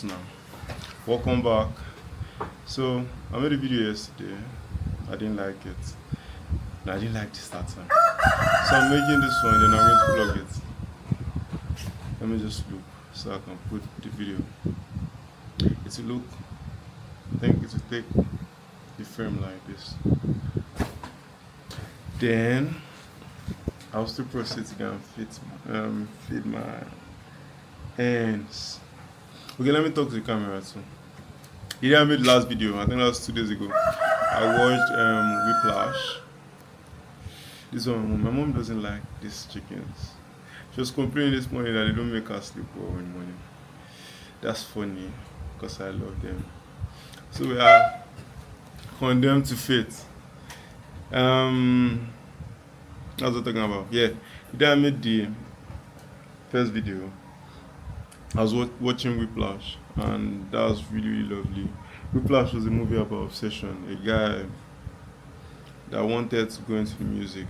now. Welcome back. So I made a video yesterday. I didn't like it. And I didn't like the start time. So I'm making this one, then I'm going to plug it. Let me just look so I can put the video. It will look, I think it will take the frame like this. Then I'll still proceed to go and feed my hens. Okay, let me talk to the camera too. Yeah, I made the last video. I think that was 2 days ago. I watched Whiplash. This one, my mom doesn't like these chickens. She was complaining this morning that they don't make her sleep well in the morning. That's funny because I love them. So we are condemned to fate. That's what I'm talking about. Yeah, then I made the first video. I was watching Whiplash, and that was really, really lovely. Whiplash was a movie about obsession. A guy that wanted to go into the music,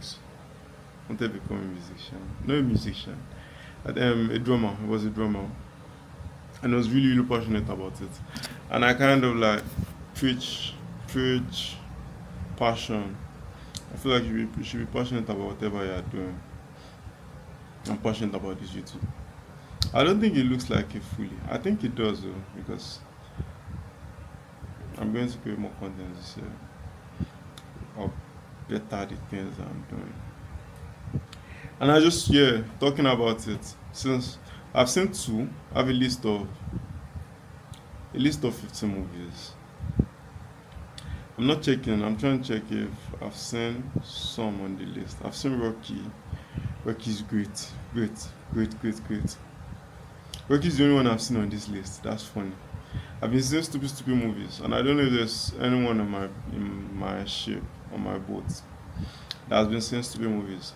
wanted to become a musician. Not a musician, but a drummer. He was a drummer, and I was really, really passionate about it. And I kind of like preach passion. I feel like you should be passionate about whatever you are doing. I'm passionate about this YouTube. I don't think it looks like it fully. I think it does though, because I'm going to create more content this year or better the things I'm doing. And I just talking about it, since I've seen two, I have a list of 15 movies. I'm not checking, I'm trying to check if I've seen some on the list. I've seen Rocky. Rocky's great. Rocky's the only one I've seen on this list. That's funny. I've been seeing stupid movies, and I don't know if there's anyone in my ship, on my boat, that has been seeing stupid movies.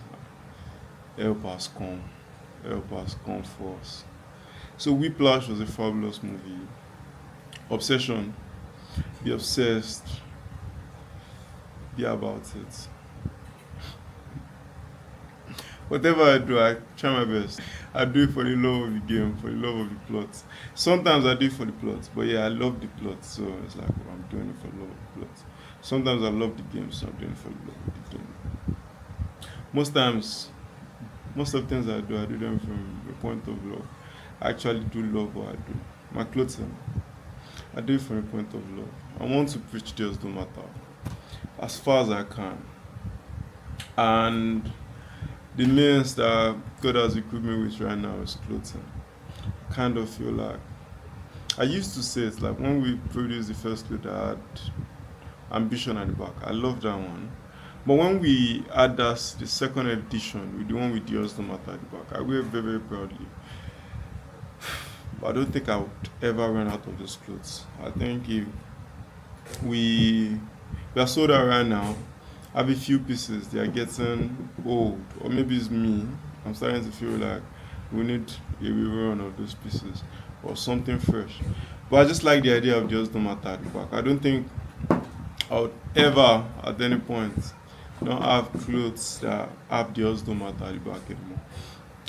Help us come for us. So Whiplash was a fabulous movie. Obsession. Be obsessed. Be about it. Whatever I do, I try my best. I do it for the love of the game, for the love of the plot. Sometimes I do it for the plot, but yeah, I love the plot, so it's like I'm doing it for the love of the plot. Sometimes I love the game, so I'm doing it for the love of the game. Most of the things I do them from the point of love. I actually do love what I do. My clothing, I do it from a point of love. I want to preach just no matter, as far as I can. And the means that God has equipped me with right now is clothing. I kind of feel like, I used to say it, like when we produced the first clothes, I had Ambition at the back. I love that one. But when we add the second edition, with the one with the Osdom at the back, I wear very, very proudly. But I don't think I would ever run out of those clothes. I think if we are sold out right now, I have a few pieces, they are getting old, or maybe it's me. I'm starting to feel like we need a rerun of those pieces or something fresh. But I just like the idea of just no matter at the back. I don't think I would ever, at any point, not have clothes that have the just no matter at the back anymore.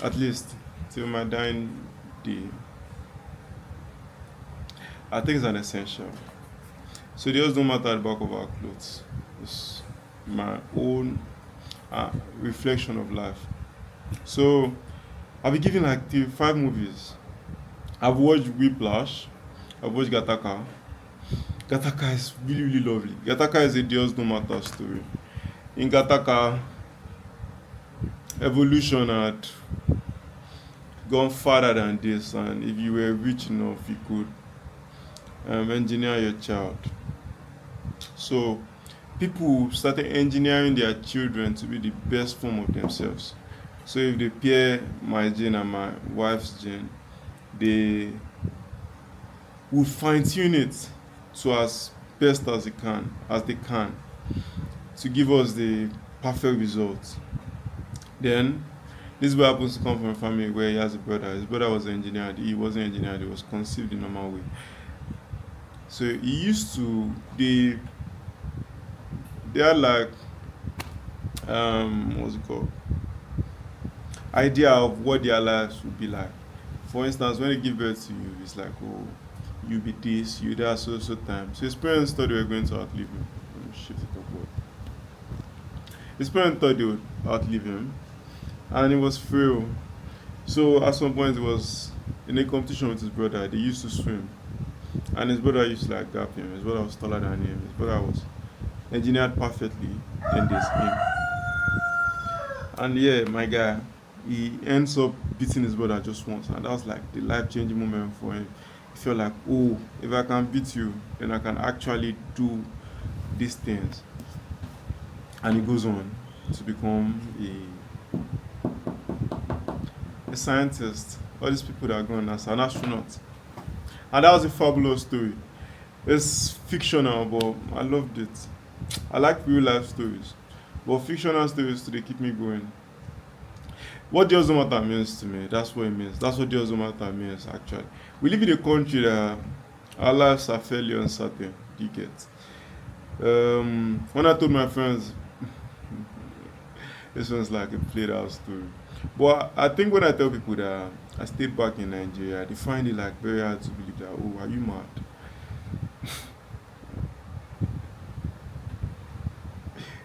At least till my dying day. I think it's an essential. So the just no matter at the back of our clothes. It's my own reflection of life. So I'll be giving like 5 movies. I've watched Whiplash. I've watched Gattaca. Gattaca is really, really lovely. Gattaca is a Deus no matter story. In Gattaca, evolution had gone farther than this, and if you were rich enough, you could engineer your child. So people started engineering their children to be the best form of themselves. So if they pair my gene and my wife's gene, they will fine tune it to as best as they can, to give us the perfect result. Then this boy happens to come from a family where he has a brother. His brother was engineered. He wasn't engineered. He was conceived the normal way. So he used to they are like what's it called, idea of what their lives would be like. For instance, when they give birth to you, it's like, oh, you be this, you that, so time. So his parents thought they were going to outlive him. Let me shift it upward. His parents thought they would outlive him, and it was frail. So at some point, he was in a competition with his brother. They used to swim, and his brother used to like gap him. His brother was taller than him. His brother was engineered perfectly. Then there's him, and yeah, my guy, he ends up beating his brother just once, and that was like the life-changing moment for him. He felt like, oh, if I can beat you, then I can actually do these things. And he goes on to become a scientist. All these people that are going as an astronaut, and that was a fabulous story. It's fictional, but I loved it. I like real life stories, but fictional stories today keep me going. What the Matter means to me, that's what it means. That's what the Matter means, actually. We live in a country that our lives are fairly uncertain. Do you get? When I told my friends, this one's like a played out story. But I think when I tell people that I stayed back in Nigeria, they find it like very hard to believe that, oh, are you mad?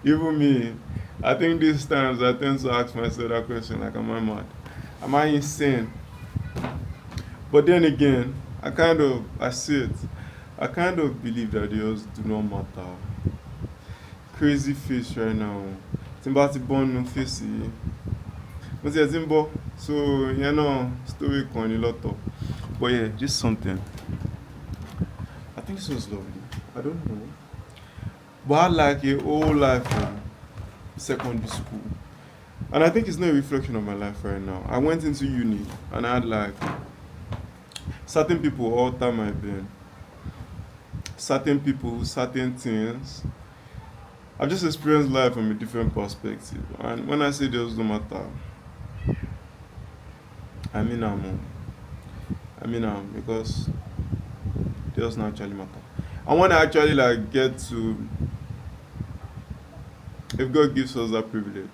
Even me, I think these times I tend to ask myself that question like, am I mad? Am I insane? But then again, I see it. I kind of believe that they just do not matter. Crazy face right now. Timba ti born no face yìí. Mo ti ẹ̀ ti ń bọ̀. So, story kan ni lọ́tọ̀. But yeah, just something. I think this was lovely. I don't know. But I had like a whole life in secondary school. And I think it's not a reflection of my life right now. I went into uni and I had like certain people alter my brain. Certain people, certain things. I've just experienced life from a different perspective. And when I say those don't matter, I mean because they doesn't actually matter. And when I actually like get to, if God gives us that privilege,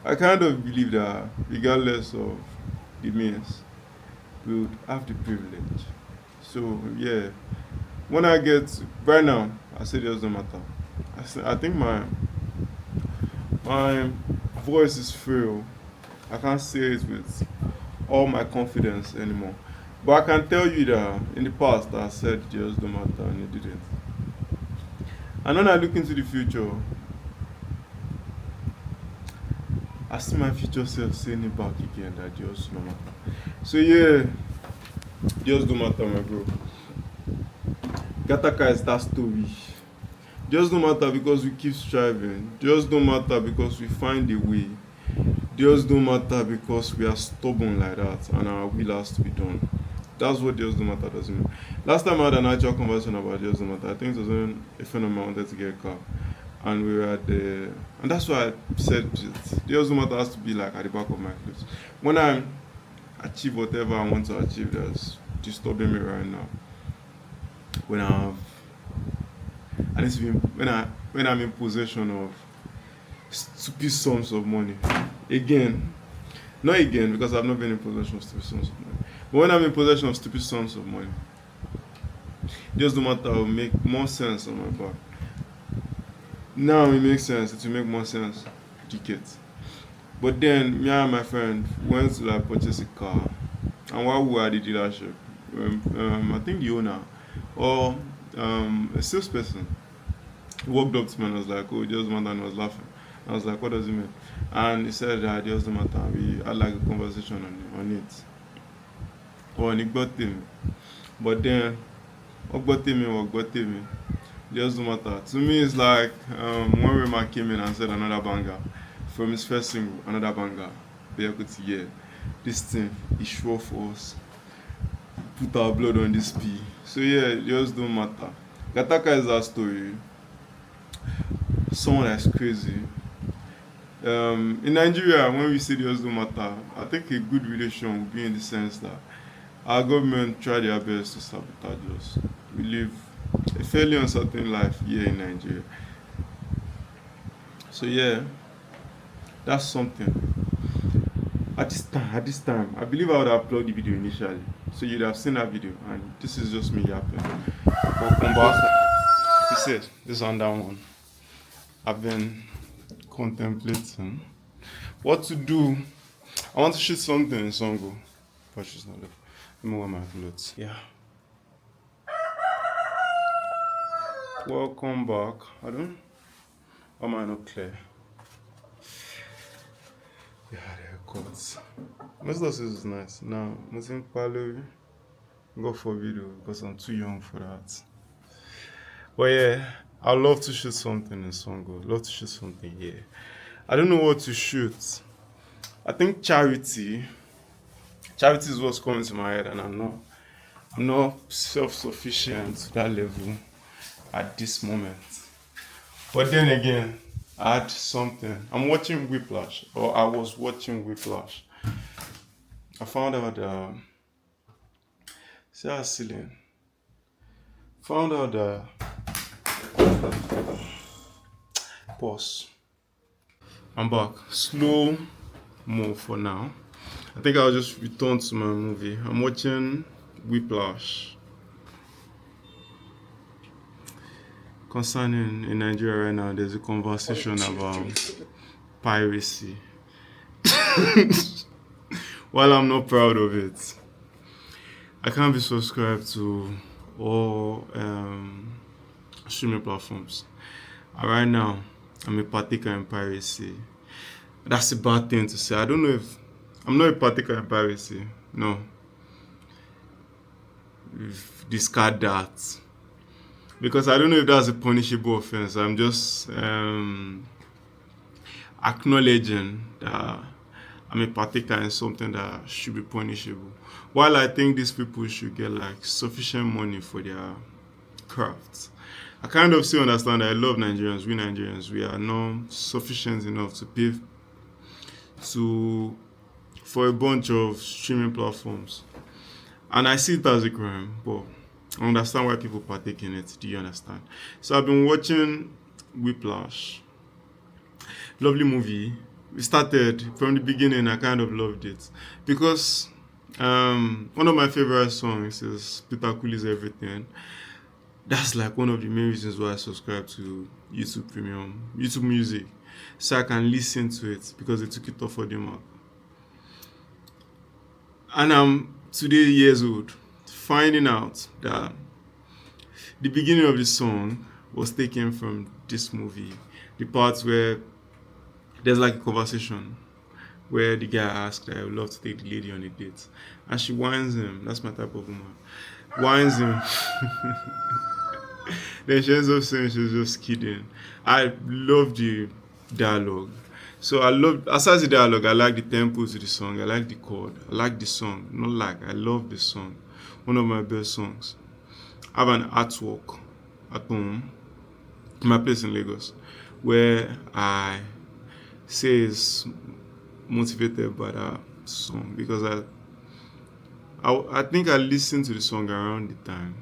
I kind of believe that regardless of the means, we would have the privilege. So yeah, when I get right now, I say it doesn't matter. I think my voice is frail. I can't say it with all my confidence anymore. But I can tell you that in the past I said it just don't matter and it didn't. And when I look into the future, I see my future self saying it back again that just don't matter. So yeah, just don't matter, my bro. Gattaca is that story. Just don't matter because we keep striving. Just don't matter because we find a way. Just don't matter because we are stubborn like that and our will has to be done. That's what just don't matter doesn't mean. Last time I had an actual conversation about just don't matter, I think it was when a friend of mine wanted to get a car. And we were at the, and that's why I said it. Just don't matter has to be like at the back of my clothes. When I achieve whatever I want to achieve that's disturbing me right now, when I have, I need to be when I'm in possession of stupid sums of money. Again, not again because I've not been in possession of stupid sums of money. But when I'm in possession of stupid sums of money, just no matter will make more sense on my back. Now it makes sense. It will make more sense. Tickets. But then me and my friend went to like purchase a car, and while we were at the dealership, I think the owner or a salesperson walked up to me and was like, "Oh, it doesn't matter," and I was laughing. I was like, "What does it mean?" And he said that it doesn't matter. We had like a conversation on it. Or on it, but then what me, it doesn't matter. To me, it's like when Rema came in and said another banger from his first single, another banger. Be able to hear this thing is sure for us. Put our blood on this P. So yeah, it just don't matter. Gattaca is that story. Someone that's crazy. In Nigeria, when we say it just don't matter, I think a good relation would be in the sense that our government try their best to sabotage us. We live a fairly uncertain life here in Nigeria. So yeah, that's something. At this time, I believe I would have uploaded the video initially So you'd have seen that video, and this is just me yapping. Welcome back. You said this on that one. I've been contemplating what to do. I want to shoot something in Songo, but she's not there. Let me wear my clothes. Yeah. Welcome back. I don't. Am I not clear? Yeah, the haircuts. Most of this is nice. Now, Muslim Palo, God forbid, because I'm too young for that. But yeah, I'd love to shoot something in Songo. Love to shoot something here. I don't know what to shoot. I think charity. Charity is what's coming to my head, and I'm not self-sufficient to that level at this moment. But then again, I had something. I'm watching Whiplash, or I was watching Whiplash. I found out see how silly. Found out pause. I'm back. Slow mo for now. I think I'll just return to my movie. I'm watching Whiplash. Concerning in Nigeria right now, there's a conversation about piracy. While I'm not proud of it, I can't be subscribed to all streaming platforms. And right now, I'm a partaker in piracy. That's a bad thing to say. I don't know if I'm not a partaker in piracy. No, discard that. Because I don't know if that's a punishable offense. I'm just acknowledging that I'm a partaker in something that should be punishable. While I think these people should get like sufficient money for their crafts, I kind of still understand that I love Nigerians. We Nigerians, we are not sufficient enough to pay to for a bunch of streaming platforms. And I see it as a crime, but I understand why people partake in it. Do you understand? So I've been watching Whiplash. Lovely movie. We started from the beginning. I kind of loved it because one of my favorite songs is Peter Cooley's Everything. That's like one of the main reasons why I subscribe to YouTube Premium, YouTube Music, so I can listen to it because they took it off for the mark. And I'm today years old, finding out that the beginning of the song was taken from this movie. The part where there's like a conversation where the guy asks that I would love to take the lady on a date. And she whines him. That's my type of woman. Whines him. Then she ends up saying she's just kidding. I love the dialogue. So I love, aside the dialogue, I like the tempo to the song. I like the chord. I like the song. Not like, I love the song. One of my best songs. I have an artwork at home, in my place in Lagos, where I say is motivated by that song because I think I listened to the song around the time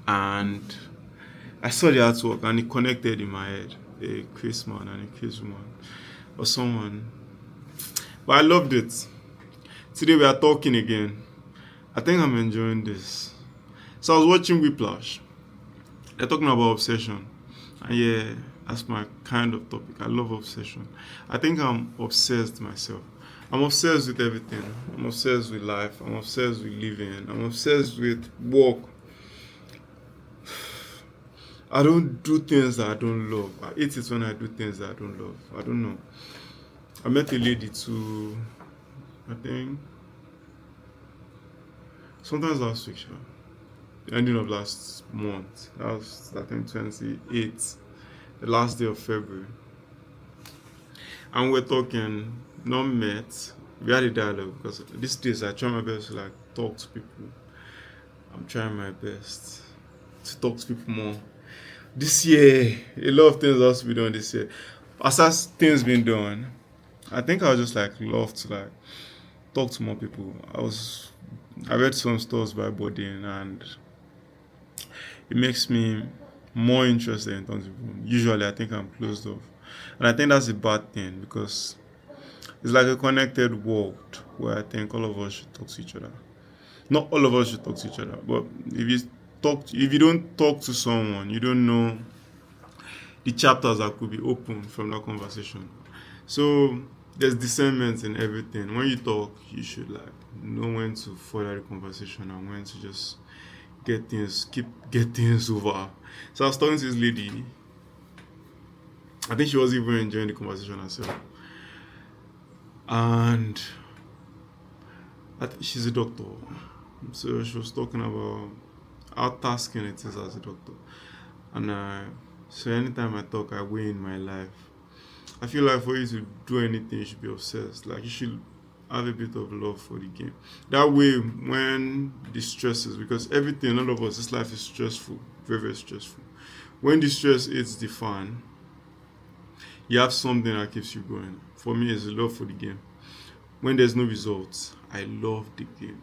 and I saw the artwork and it connected in my head, a Chris man and a Chris woman or someone. But I loved it. Today we are talking again. I think I'm enjoying this. So I was watching Whiplash. They're talking about obsession. And yeah, that's my kind of topic. I love obsession. I think I'm obsessed myself. I'm obsessed with everything. I'm obsessed with life. I'm obsessed with living. I'm obsessed with work. I don't do things that I don't love. I hate it when I do things that I don't love. I don't know. I met a lady too, I think, sometimes last week, the ending of last month. That was, I think, 28th, the last day of February. And we're talking, not met. We had a dialogue because these days I try my best to like talk to people. I'm trying my best to talk to people more. This year, a lot of things has to be done this year. As things been done, I think I would just like love to like talk to more people. I read some stories by Bodin and it makes me more interested in talking to people. Usually I think I'm closed off. And I think that's a bad thing because it's like a connected world where I think all of us should talk to each other. Not all of us should talk to each other, but if you don't talk to someone, you don't know the chapters that could be opened from that conversation. So there's discernment in everything. When you talk, you should like know when to further the conversation and when to just get things over. So I was talking to this lady. I think she was even enjoying the conversation herself. And she's a doctor. So she was talking about how tasking it is as a doctor. And so anytime I talk, I weigh in my life. I feel like for you to do anything, you should be obsessed. Like you should have a bit of love for the game. That way, when the stresses, because everything, all of us, this life is stressful, very, very stressful. When the stress hits the fan, you have something that keeps you going. For me, it's a love for the game. When there's no results, I love the game.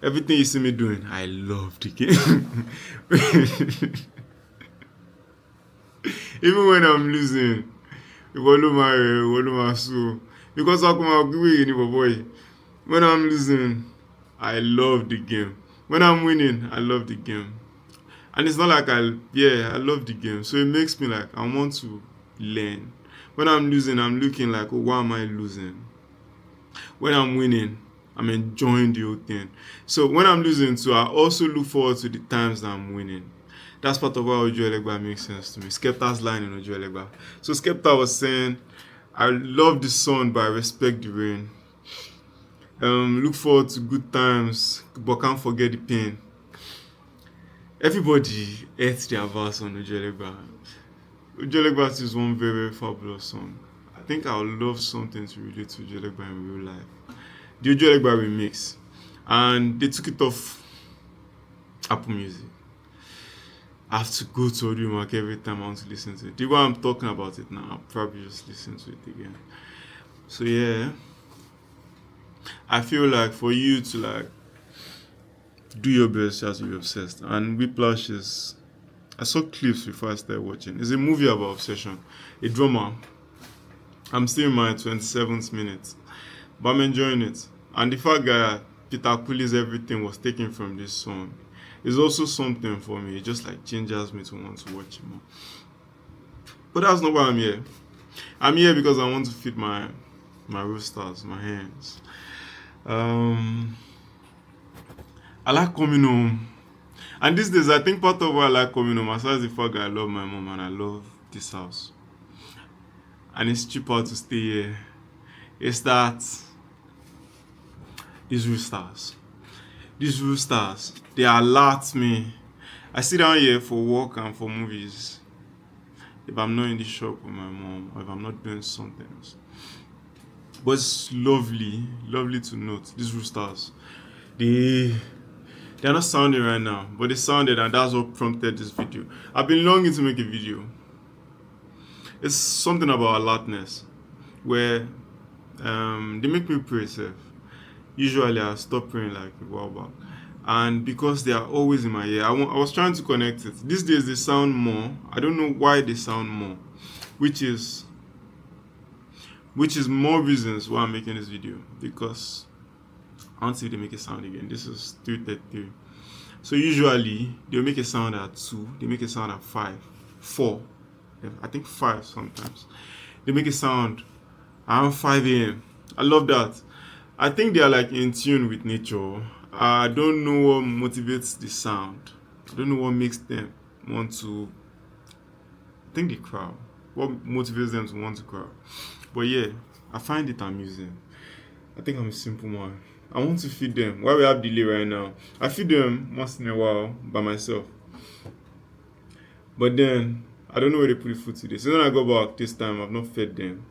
Everything you see me doing, I love the game. Even when I'm losing, because I come out boy. When I'm losing, I love the game. When I'm winning, I love the game. And it's not like I love the game. So it makes me like I want to learn. When I'm losing, I'm looking like, oh, why am I losing? When I'm winning, I'm enjoying the whole thing. So when I'm losing too, I also look forward to the times that I'm winning. That's part of why Ojo Elegba makes sense to me. Skepta's line in Ojo Elegba. So Skepta was saying, I love the sun, but I respect the rain. Look forward to good times, but can't forget the pain. Everybody hates their verse on Ojo Elegba. Ojo Elegba is one very, very fabulous song. I think I would love something to relate to Ojo Elegba in real life. The Ojo Elegba remix. And they took it off Apple Music. I have to go to Audiomack every time I want to listen to it. The way I'm talking about it now, I'll probably just listen to it again. So yeah, I feel like for you to like do your best, you have to be obsessed. And Whiplash is, I saw clips before I started watching. It's a movie about obsession, a drama. I'm still in my 27th minute, but I'm enjoying it. And the fact that Peter Cooley's everything was taken from this song is also something for me. It just like changes me to want to watch it more. But that's not why I'm here. I'm here because I want to feed my roosters, my hens. I like coming home. And these days, I think part of why I like coming home, aside the fact that I love my mom and I love this house. And it's cheaper to stay here. It's that these roosters, they alert me. I sit down here for work and for movies. If I'm not in the shop with my mom or if I'm not doing something else. But it's lovely to note these roosters. They're not sounding right now, but they sounded, and that's what prompted this video. I've been longing to make a video. It's something about alertness, where they make me pray safe. Usually I stop praying like a while back, and because they are always in my ear, I was trying to connect it. These days they sound more. I don't know why they sound more, which is more reasons why I'm making this video, because I want to see if they make a sound again. This is 3:33. So usually they'll make a sound at 2, they make a sound at 5, 4, I think 5 sometimes. They make a sound around 5 a.m. I love that. I think they are like in tune with nature. I don't know what motivates the sound. I don't know what makes them want to, I think the crowd. What motivates them to want to crowd. But yeah, I find it amusing. I think I'm a simple man. I want to feed them. Why we have delay right now? I feed them once in a while by myself. But then I don't know where they put the food today. So when I go back this time, I've not fed them.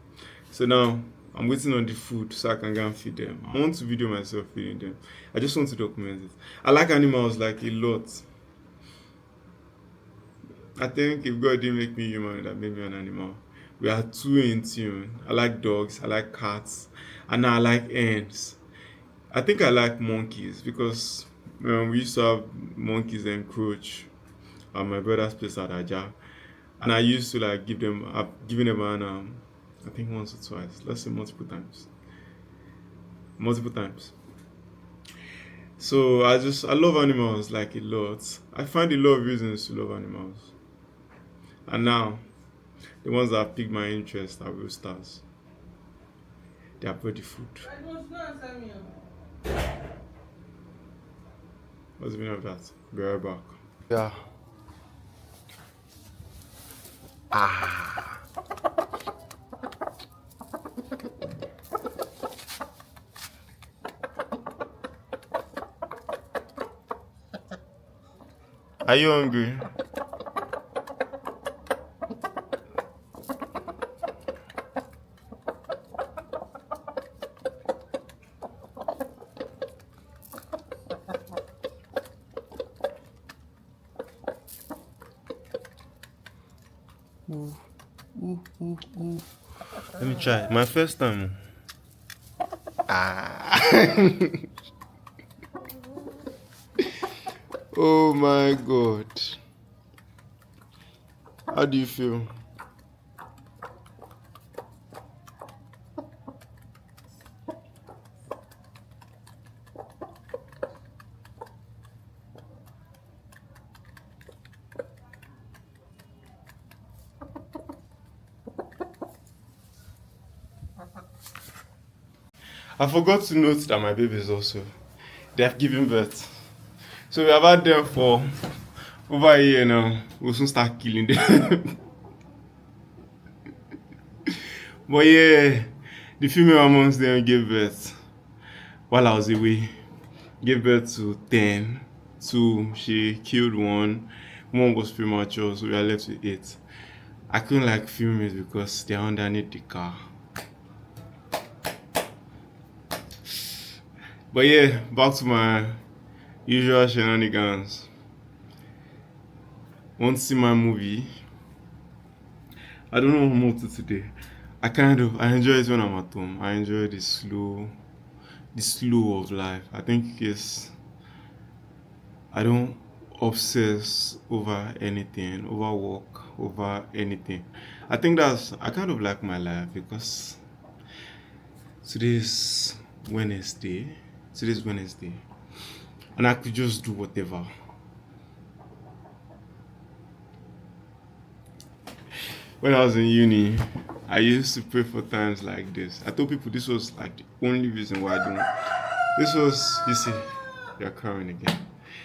So now I'm waiting on the food so I can go and feed them. I want to video myself feeding them. I just want to document it. I like animals like a lot. I think if God didn't make me human, that made me an animal. We are too in tune. I like dogs, I like cats, and now I like ants. I think I like monkeys because we used to have monkeys encroach at my brother's place at Aja. And I used to like I've given them an, I think once or twice, let's say multiple times. So I love animals like a lot. I find a lot of reasons to love animals. And now the ones that pique my interest are roosters. They are body food. What's the meaning of that? Be right back. Yeah. Ah. Are you hungry? Ooh, ooh, ooh, ooh. Let me try. My first time. Ah. Oh my god. How do you feel? I forgot to note that my babies also, they have given birth. So we have had them for over a year now. We'll soon start killing them. But yeah, the female amongst them gave birth while I was away. Gave birth to 10. Two, she killed one. One was premature, so we are left with 8. I couldn't like film it because they're underneath the car. But yeah, back to my usual shenanigans. Want to see my movie? I don't know what I'm up to today. I enjoy it when I'm at home. I enjoy the slow of life. I think it's I don't obsess over anything, over work, over anything. I kind of like my life because today's Wednesday. Today's Wednesday. And I could just do whatever. When I was in uni, I used to pray for times like this. I told people this was like the only reason why I don't. This was, you see, you're crying again.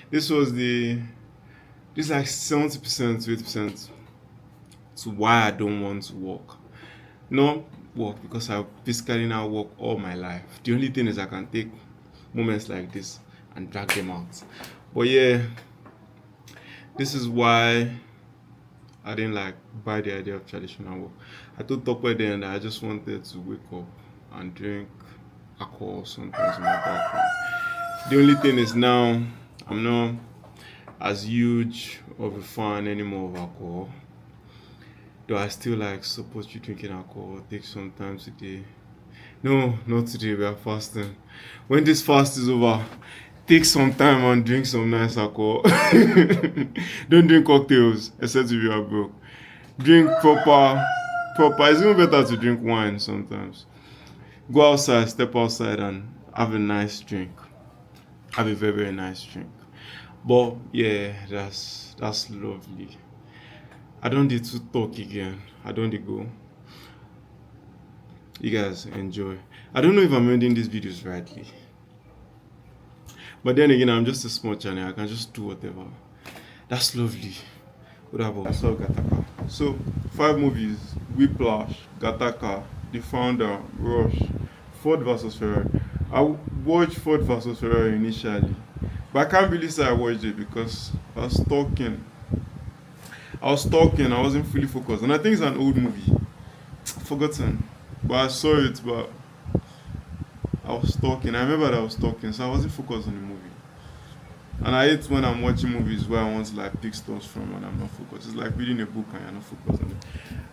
This was this like 70% to 80% to why I don't want to work. Not work because I basically now work all my life. The only thing is I can take moments like this and drag them out. But yeah, this is why I didn't like buy the idea of traditional work. I told Tokwe then that I just wanted to wake up and drink alcohol sometimes in my background. The only thing is now I'm not as huge of a fan anymore of alcohol. Though I still like support you drinking alcohol, take some time today. No, not today, we are fasting. When this fast is over, take some time and drink some nice alcohol. Don't drink cocktails, except if you are broke. Drink proper. It's even better to drink wine sometimes. Go outside, step outside and have a nice drink. Have a very, very nice drink. But yeah, that's lovely. I don't need to talk again. I don't need to go. You guys enjoy. I don't know if I'm ending these videos rightly. But then again, I'm just a small channel. I can just do whatever. That's lovely. What about? I saw Gattaca. So, 5 movies. Whiplash, Gattaca, The Founder, Rush, Ford versus Ferrari. I watched Ford versus Ferrari initially. But I can't really say I watched it because I was talking. I wasn't fully focused. And I think it's an old movie. Forgotten. But I saw it, but I was talking. I remember that I was talking, so I wasn't focused on the movie. And I hate when I'm watching movies where I want to like pick stuff from and I'm not focused. It's like reading a book and you're not focused on it.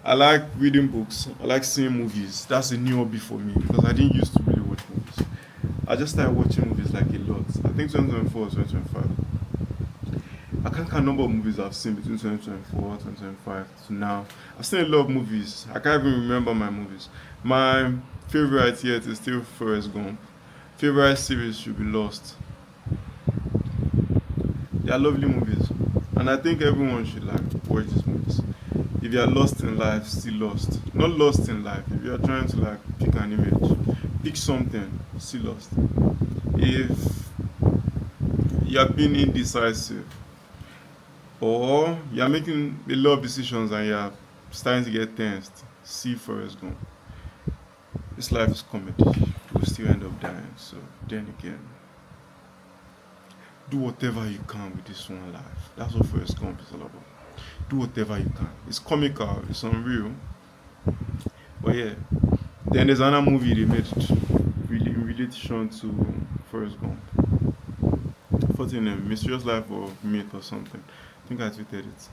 I like reading books. I like seeing movies. That's a new hobby for me because I didn't used to really watch movies. I just started watching movies like a lot. I think 2024 or 2025. I can't count number of movies I've seen between 2024 and 2025 to now. I've seen a lot of movies. I can't even remember my movies. My favorite yet is still Forrest Gump. Favorite series should be Lost. They are lovely movies, and I think everyone should like watch these movies. If you are lost in life, still lost. Not lost in life. If you are trying to like pick an image, pick something, still lost. If you have been indecisive, or you are making a lot of decisions and you are starting to get tensed, see Forrest Gump. This life is comedy. You will still end up dying. So then again, do whatever you can with this one life. That's what Forrest Gump is all about. Do whatever you can. It's comical, it's unreal. But yeah. Then there's another movie they made really in relation to Forrest Gump. What's in name? Mysterious Life of Myth or something. I think I tweeted it.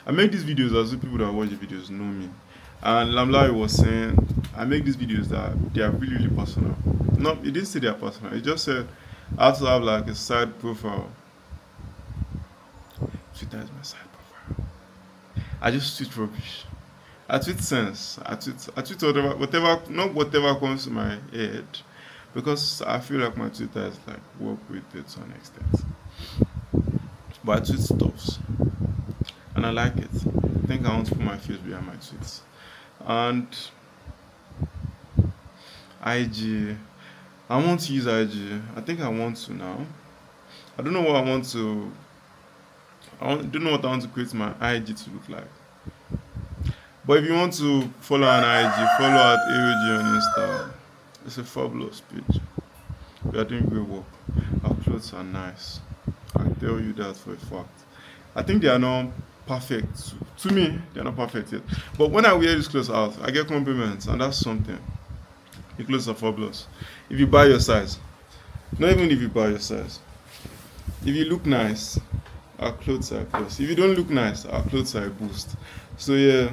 I make these videos as if people that watch the videos know me. And Lamlari was saying I make these videos that they are really, really personal. No, it didn't say they are personal. It just said I have to have like a side profile. Twitter is my side profile. I just tweet rubbish. I tweet sense. I tweet not whatever comes to my head, because I feel like my Twitter is like work with it to an extent. But I tweet stuffs, and I like it. I think I want to put my face behind my tweets. And IG, I want to use IG. I think I want to now. I don't know what I want to. Don't know what I want to create my IG to look like. But if you want to follow an IG, follow at AOG on Insta. It's a fabulous page. We are doing great work. Our clothes are nice. I tell you that for a fact. I think they are not perfect. To me, they are not perfect yet. But when I wear these clothes out, I get compliments, and that's something. The clothes are fabulous. If you buy your size, not even if you buy your size, if you look nice, our clothes are a plus. If you don't look nice, our clothes are a boost. So yeah,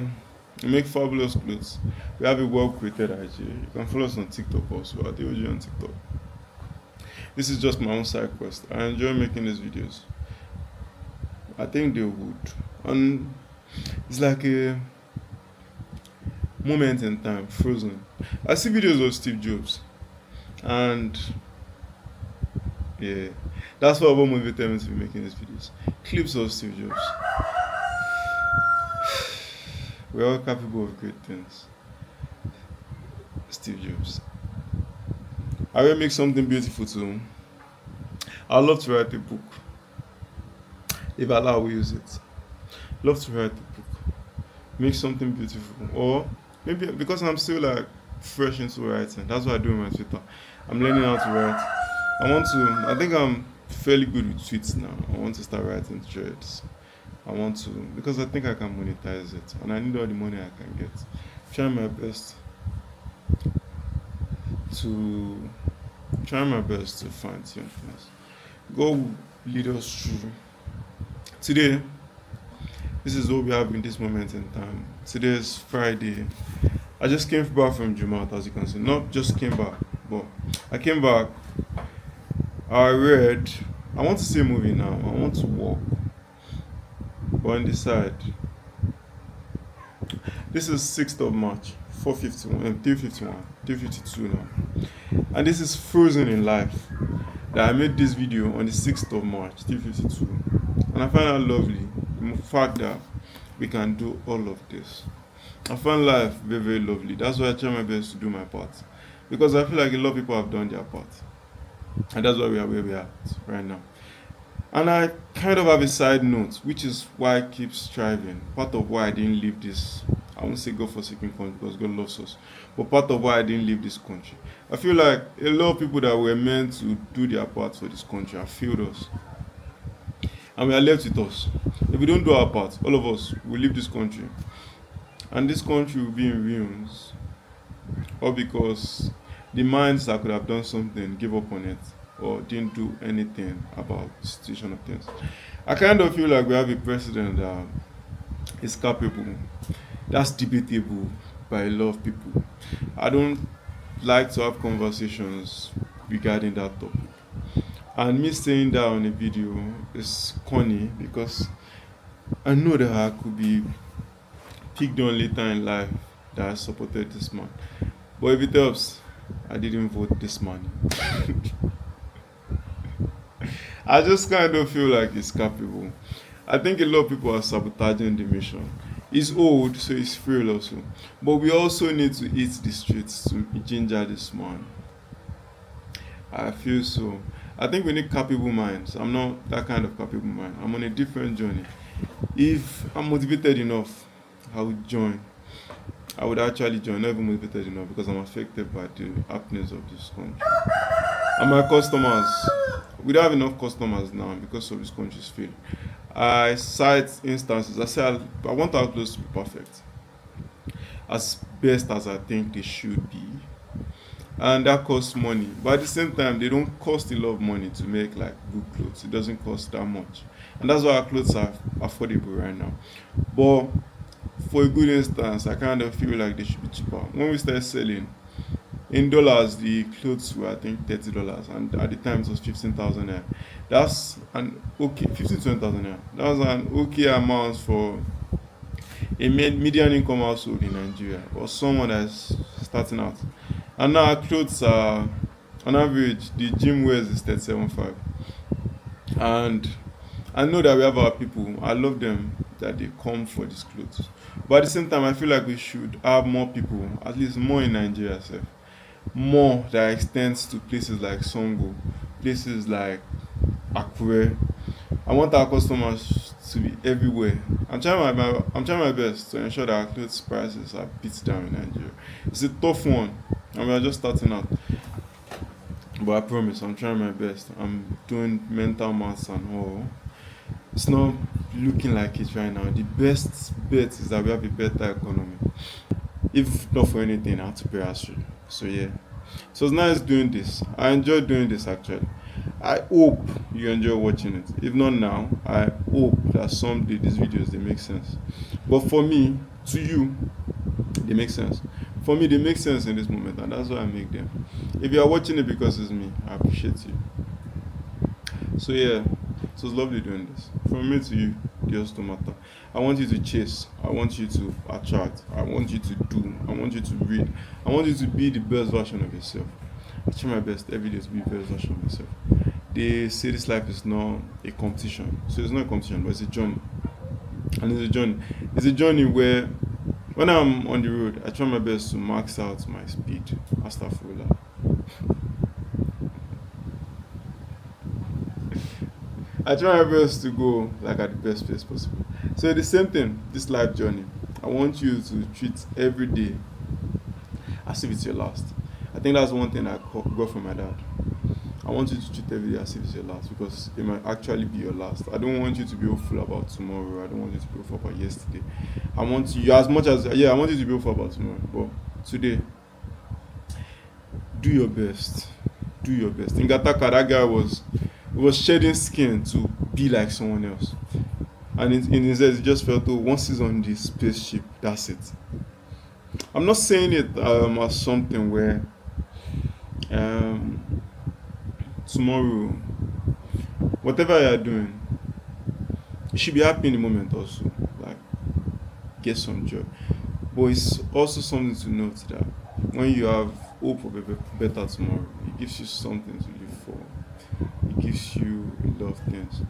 we make fabulous clothes. We have a well created IG. You can follow us on TikTok also at AOG on TikTok. This is just my own side quest. I enjoy making these videos. I think they would. And it's like a moment in time, frozen. I see videos of Steve Jobs, and yeah, that's what motivated me to be making these videos. Clips of Steve Jobs. We're all capable of great things. Steve Jobs. I will make something beautiful too. I'd love to write a book. If Allah will use it. Love to write a book. Make something beautiful. Or maybe because I'm still like fresh into writing. That's what I do on my Twitter. I'm learning how to write. I think I'm fairly good with tweets now. I want to start writing threads. Because I think I can monetize it. And I need all the money I can get. Trying my best to find some things. God will lead us through. Today, this is what we have in this moment in time. Today is Friday. I just came back from Jumat, as you can see. Not just came back, but I came back. I want to see a movie now. I want to walk. But on the side, this is 6th of March, 4:51, 3:51, 3:52 now. And this is frozen in life. That I made this video on the 6th of March, 3:52. And I find that lovely. The fact that we can do all of this. I find life very, very lovely. That's why I try my best to do my part. Because I feel like a lot of people have done their part. And that's why we are where we are right now. And I kind of have a side note, which is why I keep striving. Part of why I didn't leave this, I won't say God-forsaken country because God loves us, but part of why I didn't leave this country. I feel like a lot of people that were meant to do their part for this country have failed us. And we are left with us. If we don't do our part, all of us will leave this country. And this country will be in ruins. All because the minds that could have done something gave up on it or didn't do anything about the situation of things. I kind of feel like we have a president that is capable. That's debatable by a lot of people. I don't like to have conversations regarding that topic. And me saying that on a video is corny because I know that I could be picked on later in life that I supported this man. But if it helps, I didn't vote this man. I just kind of feel like it's capable. I think a lot of people are sabotaging the mission. It's old, so it's frail also. But we also need to hit the streets to ginger this man. I feel so. I think we need capable minds. I'm not that kind of capable mind. I'm on a different journey. If I'm motivated enough, I would join. I would actually join, not even motivated enough because I'm affected by the happenings of this country. And my customers, we don't have enough customers now because of this country's failure. I cite instances. I say I want our clothes to be perfect, as best as I think they should be, and that costs money. But at the same time, they don't cost a lot of money to make like good clothes. It doesn't cost that much, and that's why our clothes are affordable right now. But for a good instance, I kind of feel like they should be cheaper. When we start selling in dollars, the clothes were I think $30, and at the time it was 15,000 naira. That's an okay 15 to 20,000 naira. That's an okay amount for a median income household in Nigeria or someone that's starting out. And now our clothes are on average the gym wears is 37.5, and I know that we have our people. I love them that they come for these clothes. But at the same time, I feel like we should have more people, at least more in Nigeria, sef. More that extends to places like Songo, places like Akure. I want our customers to be everywhere. I'm trying my best to ensure that our clothes prices are beat down in Nigeria. It's a tough one, and we are just starting out. But I promise, I'm trying my best. I'm doing mental maths and all. It's not looking like it right now. The best bet is that we have a better economy. If not for anything, I have to pay astro. So yeah. So it's nice doing this. I enjoy doing this actually. I hope you enjoy watching it. If not now, I hope that someday these videos they make sense. But for me, to you, they make sense. For me, they make sense in this moment, and that's why I make them. If you are watching it because it's me, I appreciate you. So yeah, so it's lovely doing this. From me to you, just to matter. I want you to chase. I want you to attract. I want you to do. I want you to read. I want you to be the best version of yourself. I try my best every day to be the best version of myself. They say this life is not a competition. So it's not a competition, but it's a journey. And it's a journey. It's a journey where when I'm on the road, I try my best to max out my speed. Astaghfirullah. I try my best to go like at the best place possible. So the same thing, this life journey. I want you to treat every day as if it's your last. I think that's one thing got from my dad. I want you to treat every day as if it's your last because it might actually be your last. I don't want you to be hopeful about tomorrow. I don't want you to be hopeful about yesterday. I want you as much as I want you to be hopeful about tomorrow. But today, do your best. Do your best. In Gattaca, that guy was shedding skin to be like someone else. And in his head, he just felt, oh, once he's on this spaceship, that's it. I'm not saying it as something where um, tomorrow, whatever you're doing, you should be happy in the moment also. Like, get some joy. But it's also something to note that when you have hope of a better tomorrow, it gives you something to live for. It gives you a lot of things.